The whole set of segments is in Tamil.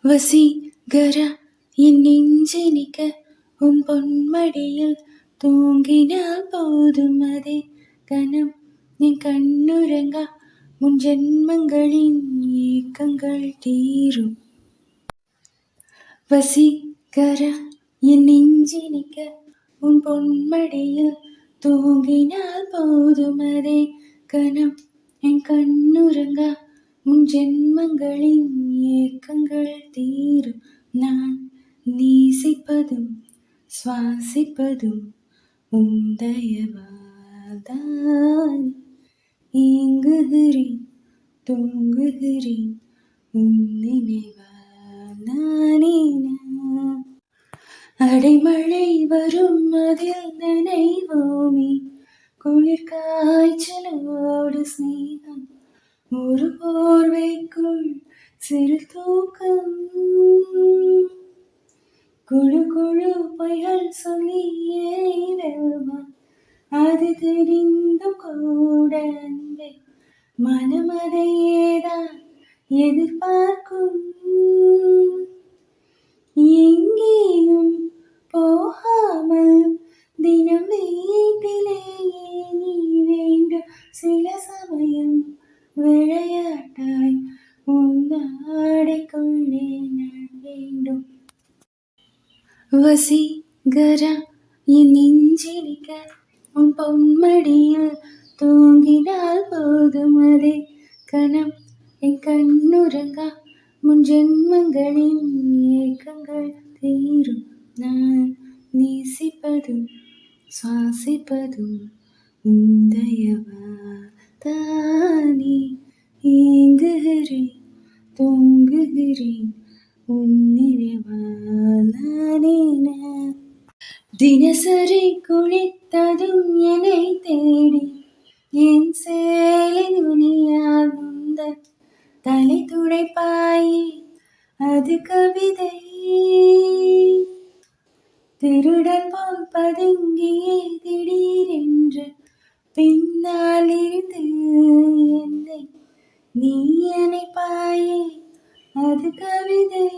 வசீகர என் நெஞ்சினிக்க உன் பொன்மடியில் தூங்கினால் போதும் அதே கணம் என் கண்ணுறங்கா முன் ஜென்மங்களின் ஏக்கங்கள் தீரும். வசீகர என் நெஞ்சினிக்க உன் பொன்மடியில் தூங்கினால் போதும் அதே கணம் என் கண்ணுறங்கா முன் ஜென்மங்களின் ஏக்கங்கள் தீரும். நான் நேசிப்பதும் சுவாசிப்பதும் உன் தயவால்தான். ஏங்குகிறேன் தூங்குகிறேன் உன் நினைவால் நானே நான். அடைமழை வரும் அதில் நனைவோமே, குளிர் காய்ச்சலோடு ஸ்நேகம், ஒரு போர்வைக்குள் சிறு தூக்கம். குழு குழு பொய்கள் சொல்லி வெல்வான், அது தெரிந்தும் கூட அன்பே மனம் அதையேதான் எதிர்பார்க்கும். எங்கேயும் போகாமல் தினம் வீட்டிலேயே நீ வேண்டும். சில சமயம் விளையாட்டாய் உன் ஆடைக்குள்ளே நான் வேண்டும். வசீகர என் நெஞ்சினிக்க உன் பொன்மடியில் தூங்கினால் போதும் அதே கணம் என் கண்ணுறங்கா முன் ஜென்மங்களின் ஏக்கங்கள் தீரும். நான் நேசிப்பதும் சுவாசிப்பதும் உன் தயவால்தானே. ஏங்குகிறேன் தூங்குகிறேன் உன் நினைவால் நானே நான். தினசரி குளித்ததும் என்னை தேடி என் சேலை துணியால் முந்த தலை துடைப்பாயே அது கவிதை. திருடன் போல் பதுங்கியே திடீரென்று பின்னால் இருந்து என்னை நீ அணைப்பாயே அது கவிதை.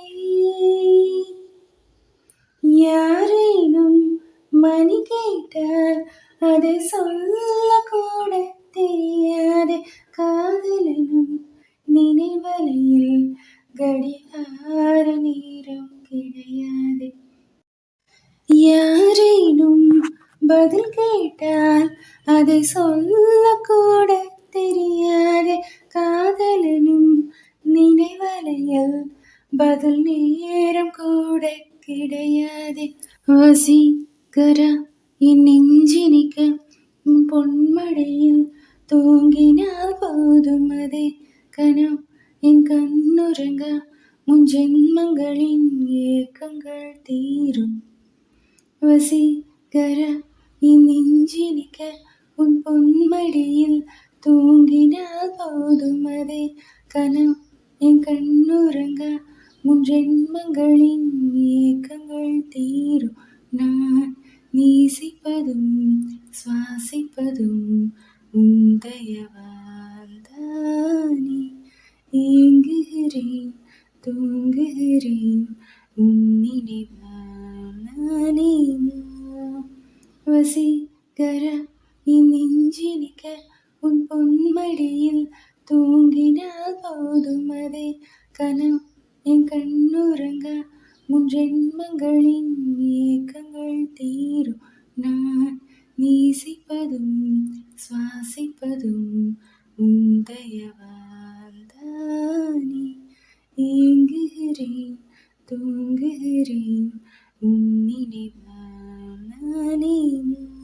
யாரேனும் மணி கேட்டால் அதை சொல்லக்கூட தெரியாதே. காதலனும் நினைவலையில் கடிகார நேரம் கிடையாது. யாரேனும் பதில் கேட்டால் அதை சொல்லக்கூட தெரியாதே. காதலனும் நினைவலையில் பதில் நேரம் கூட கிடையாது. வசீகர என் நெஞ்சினிக்க உன் பொன்மடியில் தூங்கினால் போதும் அதே கணம் என் கண்ணுறங்கா முன் ஜென்மங்களின் ஏக்கங்கள் தீரும். வசீகர என் நெஞ்சினிக்க உன் பொன்மடியில் தூங்கினால் போதும் அதே கணம் என் கண்ணுறங்கா முன் ஜென்மங்களின் ஏக்கங்கள் தீரும். நான் நேசிப்பதும் சுவாசிப்பதும் உன் தயவால்தானே. ஏங்குகிறேன் தூங்குகிறேன் உன் நினைவால் நானே நான். வசீகர என் நெஞ்சினிக்க உன் பொன்மடியில் தூங்கினால் போதும் அதே கணம் என் கண்ணுறங்கா முன் ஜென்மங்களின் ஏக்கங்கள் தீரும். நான் நேசிப்பதும் சுவாசிப்பதும் உன் தயவால்தானே. ஏங்குகிறேன் தூங்குகிறேன் உன் நினைவால் நானே நான்.